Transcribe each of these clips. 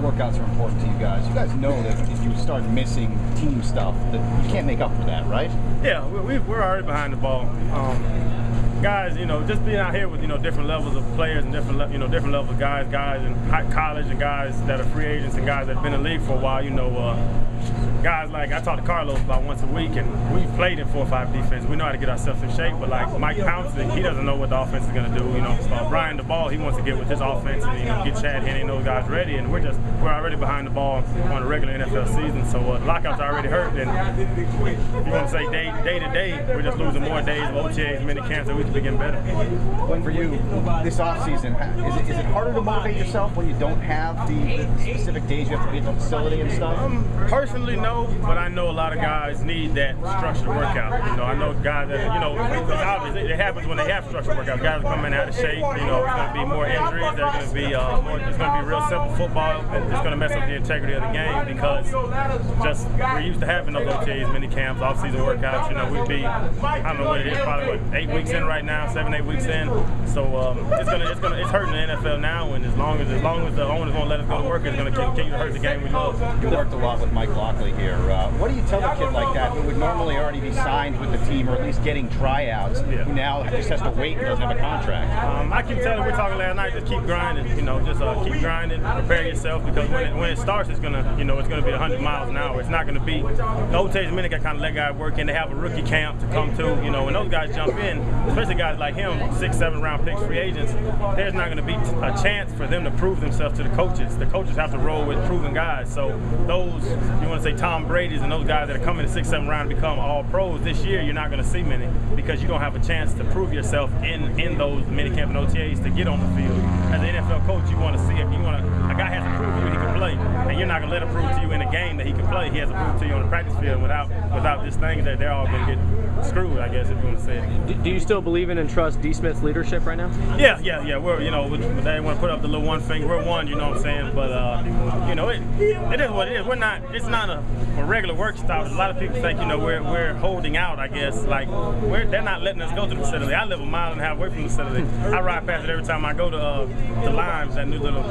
workouts are important to you guys. You guys know that if you start missing team stuff, that you can't make up for that, right? Yeah, we're already behind the ball. Guys, just being out here with, different levels of players and different levels of guys in high college and guys that are free agents and guys that have been in the league for a while, guys like, I talk to Carlos about once a week, and we've played in 4-5 defense. We know how to get ourselves in shape, but like Mike Pouncey, he doesn't know what the offense is going to do. Brian DeBall, he wants to get with his offense and get Chad Henne and those guys ready, and we're already behind the ball on a regular NFL season, so the lockouts are already hurt, and you want to say day to day, we're just losing more days of OTAs, mini camps, and we can be getting better. For you, this offseason, is it harder to motivate yourself when you don't have the specific days you have to be at the facility and stuff? Personally, no, but I know a lot of guys need that structured workout. I know guys that, obviously it happens when they have structured workouts. Guys are coming out of shape, it's going to be more injuries, there's going to be it's going to be real simple football, and it's going to mess up the integrity of the game because we're used to having those OTAs, mini camps, off-season workouts. We'd be, I don't know what it is, probably 8 weeks in right now, 7-8 weeks in. So it's hurting the NFL now, and as long as the owners won't let us go to work, it's going to continue to hurt the game we love. You worked a lot with Mike Lockley here. What do you tell a kid like that who would normally already be signed with the team or at least getting tryouts, who now just has to wait and doesn't have a contract? I can tell him, we're talking last night, just keep grinding, keep grinding, prepare yourself, because when it starts, it's gonna be 100 miles an hour. It's not gonna be, the OTAs minute got kind of let guys work in. They have a rookie camp to come to, when those guys jump in, especially guys like him, 6-7 round picks, free agents, there's not gonna be a chance for them to prove themselves to the coaches. The coaches have to roll with proven guys. So those, you want to say Tom Brady's and those guys that are coming to 6-7 round to become all pros this year, you're not going to see many because you don't have a chance to prove yourself in those minicamp and OTAs to get on the field. As an NFL coach, you want to see if a guy has to prove to you he can play, and you're not going to let him prove to you in a game that he can play. He has to prove to you on the practice field. Without this thing, that they're all going to get screwed, I guess, if you want to say it. Do you still believe in and trust D. Smith's leadership right now? Yeah. We're, they want to put up the little one finger. We're one, you know what I'm saying? But it is what it is. It's not a regular work stop. A lot of people think, we're holding out, I guess. Like, they're not letting us go to the facility. I live a mile and a half away from the facility. I ride past it every time I go to Limes, that new little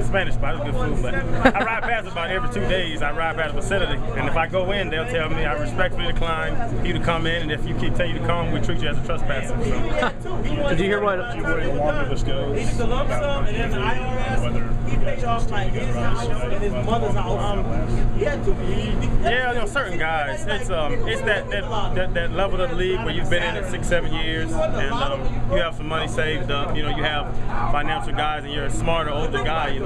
Spanish spot. It's good food, but I ride past it about every 2 days. I ride past the facility, and if I go in, they'll tell me I respectfully decline you to come in, and if you keep telling you to come, we treat you as a trespasser. So. Did you hear what? You wouldn't want me to go. He the lump sum, and then the IRS. He paid off like his house and his mother's house. He had to be. Yeah, certain guys. It's that level of the league where you've been in it 6-7 years, and you have some money saved up. You have financial guys, and you're a smarter, older guy.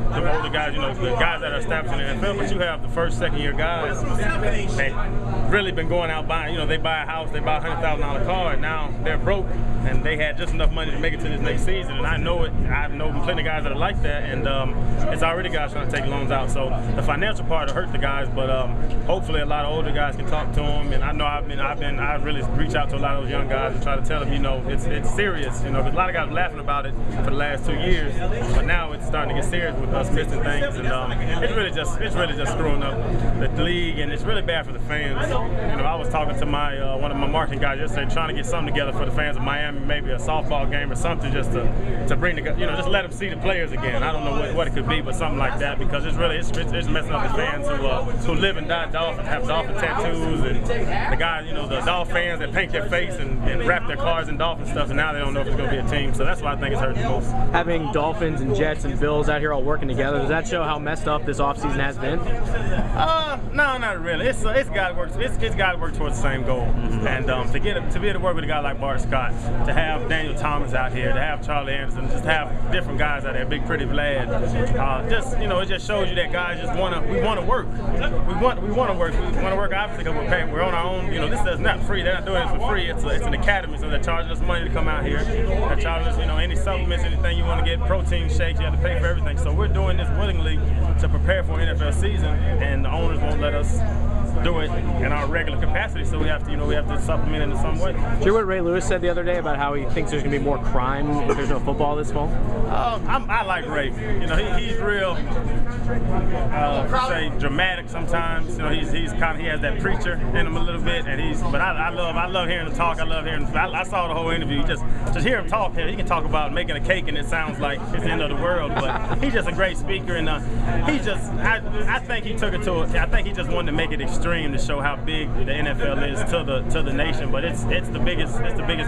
The older guys, the guys that are established in the NFL, but you have the first, second-year guys that really been going out buying. They buy a house, they buy a $100,000 car, and now they're broke, and they had just enough money to make it to this next season. And I know it. I know plenty of guys that are like that, and it's already guys trying to take loans out. So the financial part will hurt the guys, but hopefully a lot of older guys can talk to them. And I know I really reach out to a lot of those young guys and try to tell them, it's serious. Because a lot of guys were laughing about it for the last 2 years, but now it's starting to get serious with us missing things, and it's really just screwing up the league, and it's really bad for the fans. I was talking to my one of my marketing guys yesterday, trying to get something together for the fans of Miami, maybe a softball game or something, just to bring the just let them see the players again. I don't know what it could be, but something like that, because it's messing up the fans who live and die Dolphins, have Dolphin tattoos, and the guys, the Dolphin fans that paint their face and wrap their cars in Dolphin stuff, and now they don't know if it's going to be a team. So that's why I think it's hurting the most. Having Dolphins and Jets and Bills out here all working together, does that show how messed up this offseason has been? No, not really. It's got to work. It's got to work towards the same goal. And to be able to work with a guy like Bart Scott, to have Daniel Thomas out here, to have Charlie Anderson, just to have different guys out there, Big Pretty Vlad. It just shows you that guys just want to work. We want to work. We want to work obviously because we're on our own. This is not free. They're not doing it for free. It's an academy, so they're charging us money to come out here. They're charging us, any supplements, anything you want to get, protein shakes, you have to pay for everything. So we're doing this willingly to prepare for an NFL season, and the owners won't let us do it in our regular capacity. So we have to supplement it in some way. Did you hear what Ray Lewis said the other day about how he thinks there's going to be more crime if there's no football this fall? I like Ray. You know, he's real, say dramatic sometimes. You know, he has that preacher in him a little bit, and but I love hearing him talk. I saw the whole interview. Just hear him talk. He can talk about making a cake, and it sounds like it's the end of the world. But he's just a great speaker, and I think he took it I think he just wanted to make it extreme to show how big the NFL is to the nation. But it's the biggest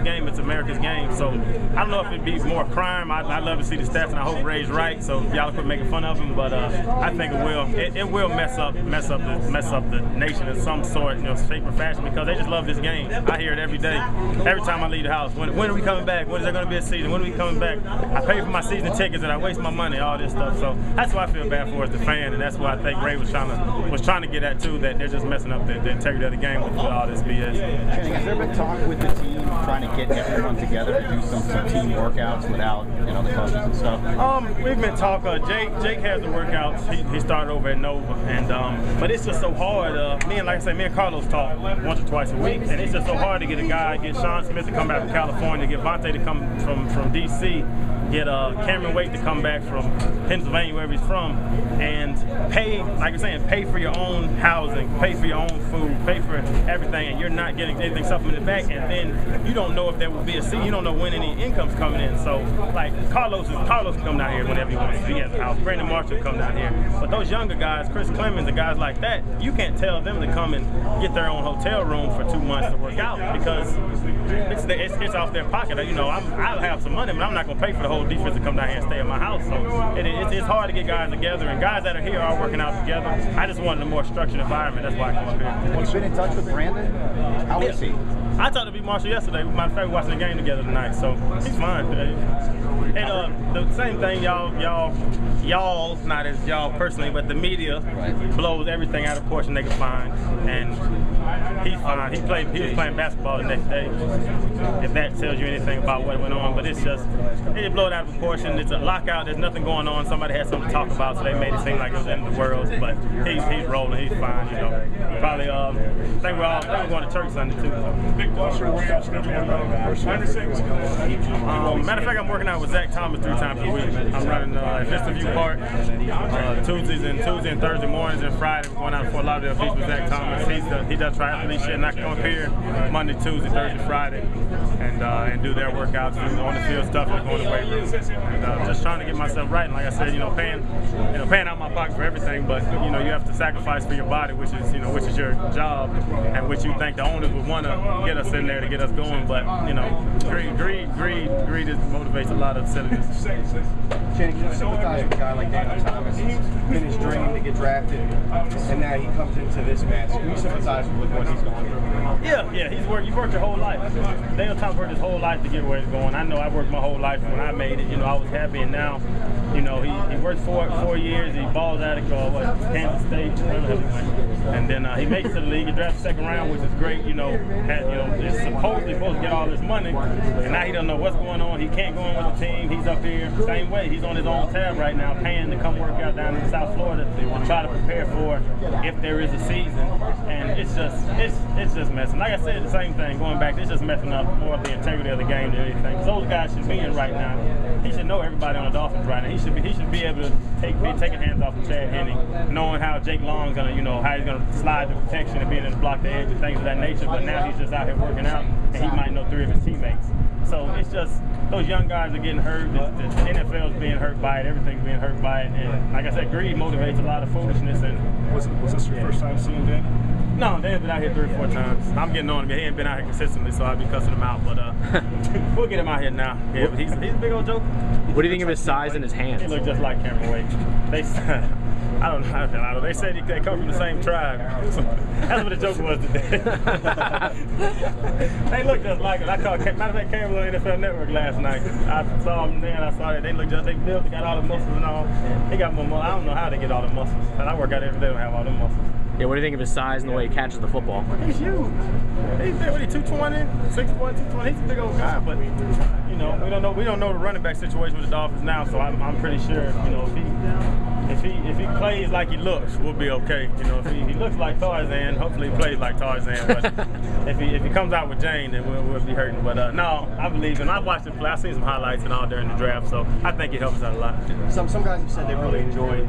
game. It's America's game. So I don't know if it'd be more crime. I'd love to see the stats, and I hope Ray's right. So y'all quit making fun of him. But I think it will mess up the nation in some sort, shape or fashion, because they just love this game. I hear it every day, every time I leave the house. When are we coming back? When is there going to be a season? When are we coming back? I pay for my season tickets and I waste my money, all this stuff. So that's what I feel bad for as the fan, and that's what I think Ray was trying to get at too. That they're just messing up the integrity of the game with all this BS. Channing, has there been talk with the team trying to get everyone together to do some team workouts without the coaches and stuff? We've been talking. Jake has the workouts. He started over at Nova, and but it's just so hard. Me and Carlos talk once or twice a week, and it's just so hard to get Sean Smith to come back from California, get Vontae to come from DC, get Cameron Wake to come back from Pennsylvania, wherever he's from, and pay, like you're saying, pay for your own housing, pay for your own food, pay for everything, and you're not getting anything supplemented back, and then you don't know if there will be a season, you don't know when any income's coming in. So, like, Carlos can come down here whenever he wants to. He has a house. Brandon Marshall come down here. But those younger guys, Chris Clemens and guys like that, you can't tell them to come and get their own hotel room for 2 months to work out, because it's off their pocket. I'll have some money, but I'm not going to pay for the whole defense to come down here and stay in my house. So it's hard to get guys together, and guys that are here are working out together. I just wanted a more structured environment. That's why I come up here. Have you been in touch with Brandon? How is he? I talked to B. Marshall yesterday. Matter of fact, we're watching the game together tonight, so he's fine. And the same thing, y'all, not as y'all personally, but the media blows everything out of proportion they can find, and he's fine. He was playing basketball the next day, if that tells you anything about what went on. But it's just, they blow it out of proportion. It's a lockout. There's nothing going on. Somebody had something to talk about, so they made it seem like it was the end of the world. But he's rolling. He's fine. Probably. I think we're going to church Sunday too. Matter of fact, I'm working out with Zach Thomas 3 times a week. I'm running Vista View Park Tuesday and Thursday mornings, and Friday we're going out to Fort Lauderdale Beach with Zach Thomas. He does triathlete shit, and I come up here Monday, Tuesday, Thursday, Friday, and do their workouts, do on the field stuff, and going to weight rooms, and just trying to get myself right. And like I said, paying out my pocket for everything, but you have to sacrifice for your body, which is your job, and which you think the owners would want to get us in there to get us going. But greed motivates a lot of silliness. Channing, can you sympathize with a guy like Daniel Thomas? It's been his dream to get drafted, and now he comes into this mess. Can you sympathize with what he's going through? Yeah. You've worked your whole life. Daniel Thomas worked his whole life to get where he's going. I know I worked my whole life when I made it. I was happy, and now, he worked 4 years. He balls out of Kansas State, and then he makes it to the league. He drafted second round, which is great. It's supposedly supposed to get all this money, and now he doesn't know what's going on. He can't go in with the team. He's up here same way. He's on his own tab right now, paying to come work out down in South Florida to try to prepare for if there is a season. And it's just messing. Like I said, the same thing. Going back, it's just messing up more of the integrity of the game than anything. Because those guys should be in right now. He should know everybody on the Dolphins right now. He should be able to be taking hands off of Chad Henne, knowing how Jake Long's gonna, how he's gonna slide the protection and being able to block the edge and things of that nature. But now he's just out here working out, and he might know 3 of his teammates. So it's just, those young guys are getting hurt. The NFL's being hurt by it. Everything's being hurt by it. And like I said, greed motivates a lot of foolishness. And was this your first time seeing Danny? No, Danny's been out here 3 or 4 times. I'm getting on him. He ain't been out here consistently, so I'll be cussing him out. But we'll get him out here now. Yeah, but he's a big old joker. What do you think of his size and his hands? He looks just like Cameron Wake. I don't know. They said they come from the same tribe. That's what the joke was today. They look just like it. Matter of fact, Cameron was on NFL Network last night. I saw him there, and I saw that they look just, they built, they got all the muscles and all. They got more muscles. I don't know how they get all the muscles. And I work out every day to have all the muscles. Yeah, what do you think of his size and the way he catches the football? He's huge. He's big, what, 220, 6'1", 220. He's a big old guy, but you know, we don't know the running back situation with the Dolphins now, so I'm pretty sure, you know, if he plays like he looks, we'll be okay. You know, if he looks like Tarzan, hopefully he plays like Tarzan. But if he comes out with Jane, then we'll be hurting. But no, I believe him. I've watched him play. I've seen some highlights and all during the draft, so I think it helps us out a lot. Some guys have said they really enjoyed